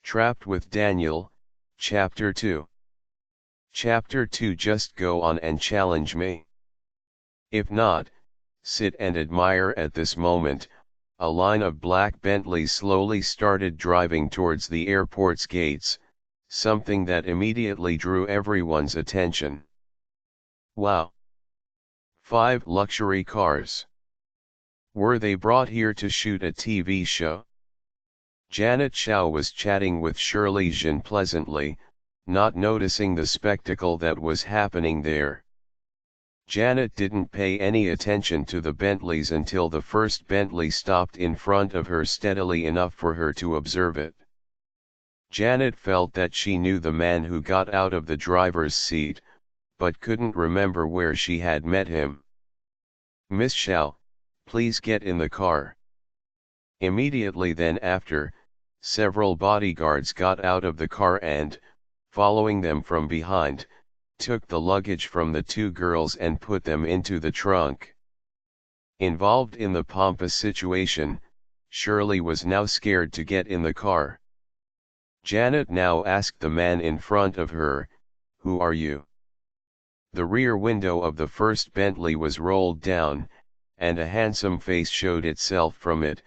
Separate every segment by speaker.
Speaker 1: Trapped with Daniel, Chapter 2. Chapter 2. Just go on and challenge me. If not, sit and admire. At this moment, a line of black Bentleys slowly started driving towards the airport's gates, something that immediately drew everyone's attention. Wow! 5 luxury cars. Were they brought here to shoot a TV show? Janet Shao was chatting with Shirley Zhen pleasantly, not noticing the spectacle that was happening there. Janet didn't pay any attention to the Bentleys until the first Bentley stopped in front of her steadily enough for her to observe it. Janet felt that she knew the man who got out of the driver's seat, but couldn't remember where she had met him. "Miss Shao, please get in the car." Immediately then after, several bodyguards got out of the car and, following them from behind, took the luggage from the 2 girls and put them into the trunk. Involved in the pompous situation, Shirley was now scared to get in the car. Janet now asked the man in front of her, "Who are you?" The rear window of the first Bentley was rolled down, and a handsome face showed itself from it,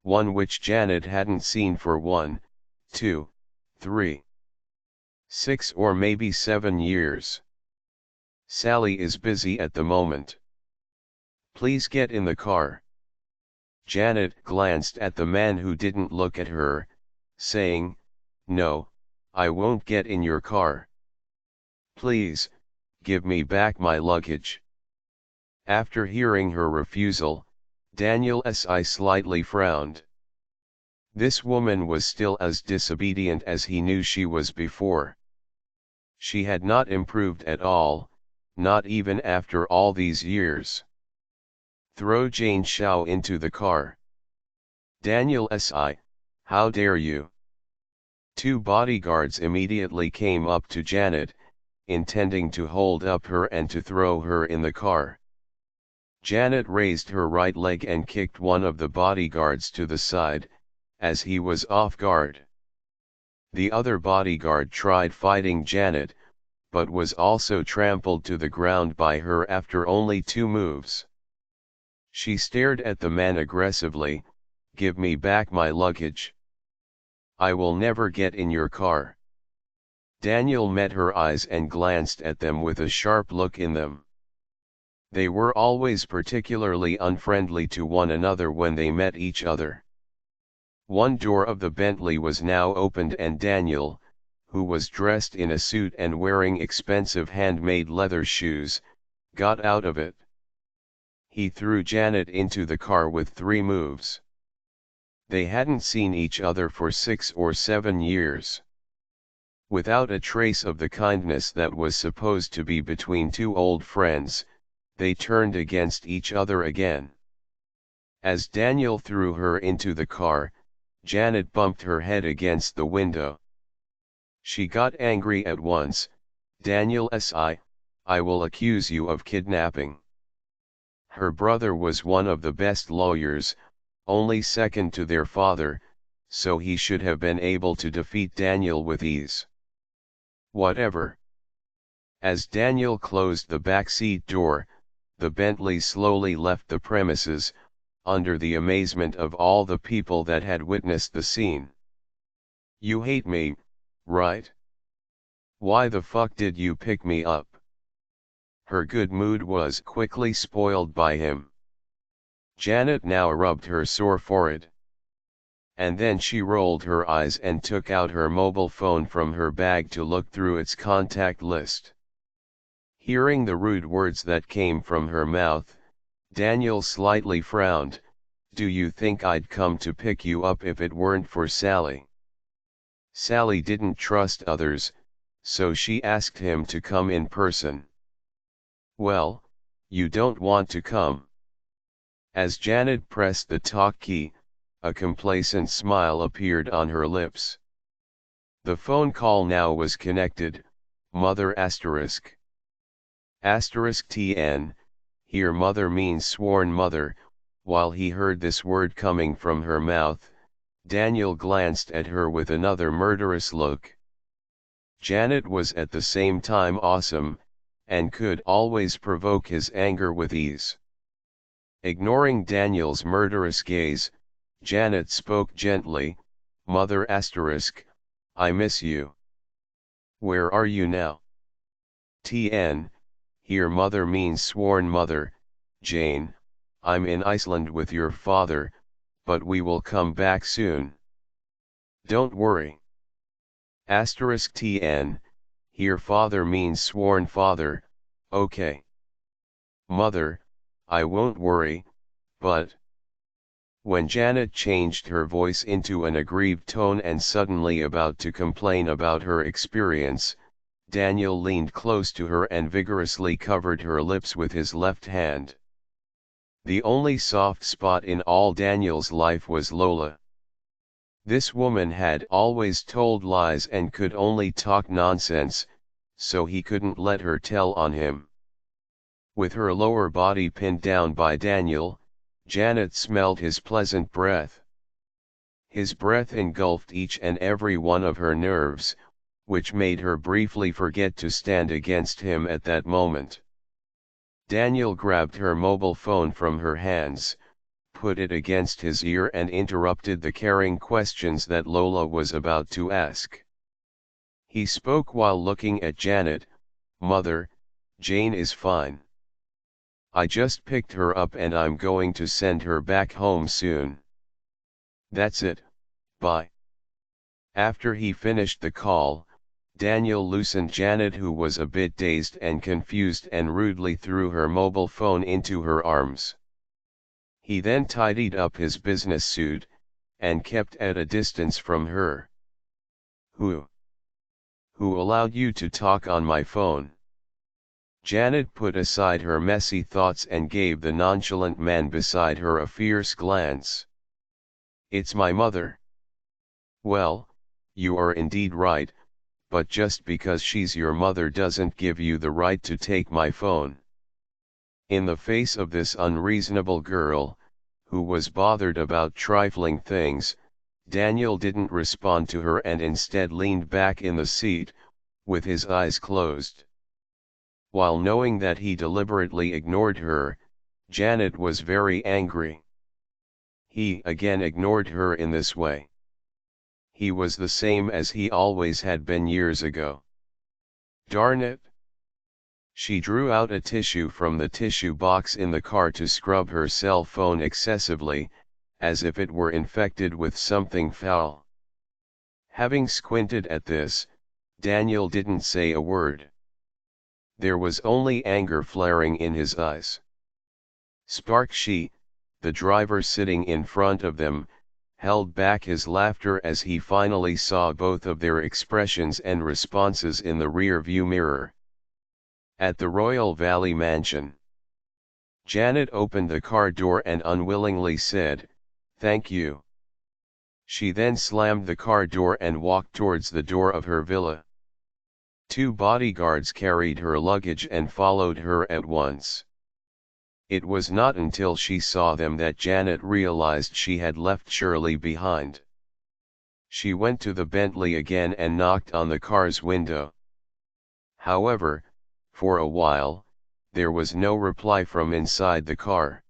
Speaker 1: one which Janet hadn't seen for 1, 2, 3, 6 or maybe 7 years. "Sally is busy at the moment. Please get in the car." Janet glanced at the man who didn't look at her, saying, "No, I won't get in your car. Please, give me back my luggage." After hearing her refusal, Daniel S.I. slightly frowned. This woman was still as disobedient as he knew she was before. She had not improved at all, not even after all these years. "Throw Jane Shao into the car." "Daniel S.I., how dare you?" 2 bodyguards immediately came up to Janet, intending to hold up her and to throw her in the car. Janet raised her right leg and kicked one of the bodyguards to the side, as he was off guard. The other bodyguard tried fighting Janet, but was also trampled to the ground by her after only 2 moves. She stared at the man aggressively, "Give me back my luggage. I will never get in your car." Daniel met her eyes and glanced at them with a sharp look in them. They were always particularly unfriendly to one another when they met each other. One door of the Bentley was now opened and Daniel, who was dressed in a suit and wearing expensive handmade leather shoes, got out of it. He threw Janet into the car with 3 moves. They hadn't seen each other for 6 or 7 years. Without a trace of the kindness that was supposed to be between 2 old friends, they turned against each other again. As Daniel threw her into the car, Janet bumped her head against the window. She got angry at once. "Daniel S.I., I will accuse you of kidnapping." Her brother was one of the best lawyers, only second to their father, so he should have been able to defeat Daniel with ease. "Whatever." As Daniel closed the backseat door, the Bentley slowly left the premises, under the amazement of all the people that had witnessed the scene. "You hate me, right? Why the fuck did you pick me up?" Her good mood was quickly spoiled by him. Janet now rubbed her sore forehead. And then she rolled her eyes and took out her mobile phone from her bag to look through its contact list. Hearing the rude words that came from her mouth, Daniel slightly frowned. "Do you think I'd come to pick you up if it weren't for Sally?" Sally didn't trust others, so she asked him to come in person. "Well, you don't want to come." As Janet pressed the talk key, a complacent smile appeared on her lips. The phone call now was connected. Mother asterisk. Asterisk TN, here mother means sworn mother. While he heard this word coming from her mouth, Daniel glanced at her with another murderous look. Janet was at the same time awesome, and could always provoke his anger with ease. Ignoring Daniel's murderous gaze, Janet spoke gently, "Mother asterisk, I miss you. Where are you now?" TN, here mother means sworn mother, Jane, I'm in Iceland with your father, but we will come back soon. Don't worry. Asterisk TN, here father means sworn father, okay. Mother, I won't worry, but... When Janet changed her voice into an aggrieved tone and suddenly about to complain about her experience, Daniel leaned close to her and vigorously covered her lips with his left hand. The only soft spot in all Daniel's life was Lola. This woman had always told lies and could only talk nonsense, so he couldn't let her tell on him. With her lower body pinned down by Daniel, Janet smelled his pleasant breath. His breath engulfed each and every one of her nerves, which made her briefly forget to stand against him at that moment. Daniel grabbed her mobile phone from her hands, put it against his ear and interrupted the caring questions that Lola was about to ask. He spoke while looking at Janet, "Mother, Jane is fine. I just picked her up and I'm going to send her back home soon. That's it, bye." After he finished the call, Daniel loosened Janet, who was a bit dazed and confused, and rudely threw her mobile phone into her arms. He then tidied up his business suit, and kept at a distance from her. Who allowed you to talk on my phone?" Janet put aside her messy thoughts and gave the nonchalant man beside her a fierce glance. "It's my mother." "Well, you are indeed right, but just because she's your mother doesn't give you the right to take my phone." In the face of this unreasonable girl, who was bothered about trifling things, Daniel didn't respond to her and instead leaned back in the seat, with his eyes closed. While knowing that he deliberately ignored her, Janet was very angry. He again ignored her in this way. He was the same as he always had been years ago. Darn it! She drew out a tissue from the tissue box in the car to scrub her cell phone excessively, as if it were infected with something foul. Having squinted at this, Daniel didn't say a word. There was only anger flaring in his eyes. Sparkshy, the driver sitting in front of them, held back his laughter as he finally saw both of their expressions and responses in the rear-view mirror. At the Royal Valley mansion, Janet opened the car door and unwillingly said, "Thank you." She then slammed the car door and walked towards the door of her villa. 2 bodyguards carried her luggage and followed her at once. It was not until she saw them that Janet realized she had left Shirley behind. She went to the Bentley again and knocked on the car's window. However, for a while, there was no reply from inside the car.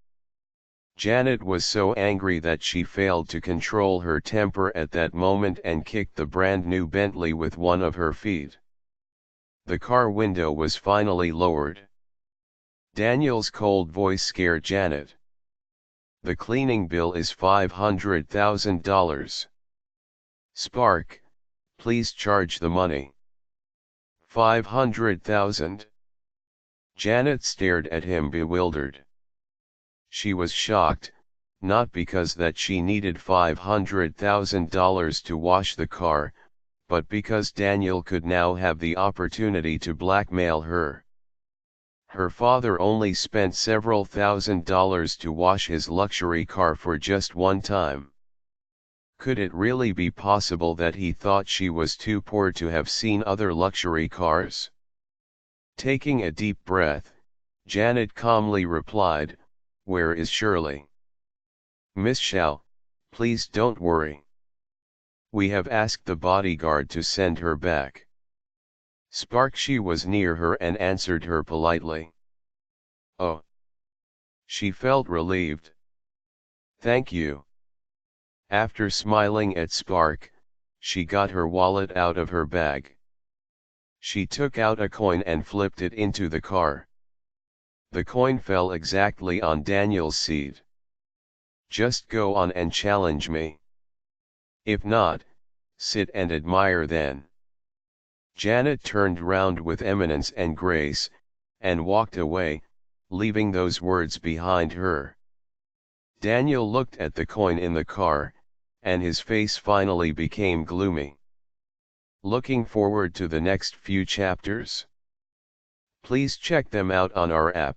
Speaker 1: Janet was so angry that she failed to control her temper at that moment and kicked the brand new Bentley with one of her feet. The car window was finally lowered. Daniel's cold voice scared Janet. "The cleaning bill is $500,000. Spark, please charge the money." $500,000? Janet stared at him bewildered. She was shocked, not because that she needed $500,000 to wash the car, but because Daniel could now have the opportunity to blackmail her. Her father only spent several $1,000s to wash his luxury car for just one time. Could it really be possible that he thought she was too poor to have seen other luxury cars? Taking a deep breath, Janet calmly replied, "Where is Shirley?" "Miss Shao, please don't worry. We have asked the bodyguard to send her back. Sparkshy was near her and answered her politely. Oh. She felt relieved. Thank you. After smiling at Spark, she got her wallet out of her bag. She took out a coin and flipped it into the car. The coin fell exactly on Daniel's seat. Just go on and challenge me. If not, sit and admire then. Janet turned round with eminence and grace, and walked away, leaving those words behind her. Daniel looked at the coin in the car, and his face finally became gloomy. Looking forward to the next few chapters? Please check them out on our app.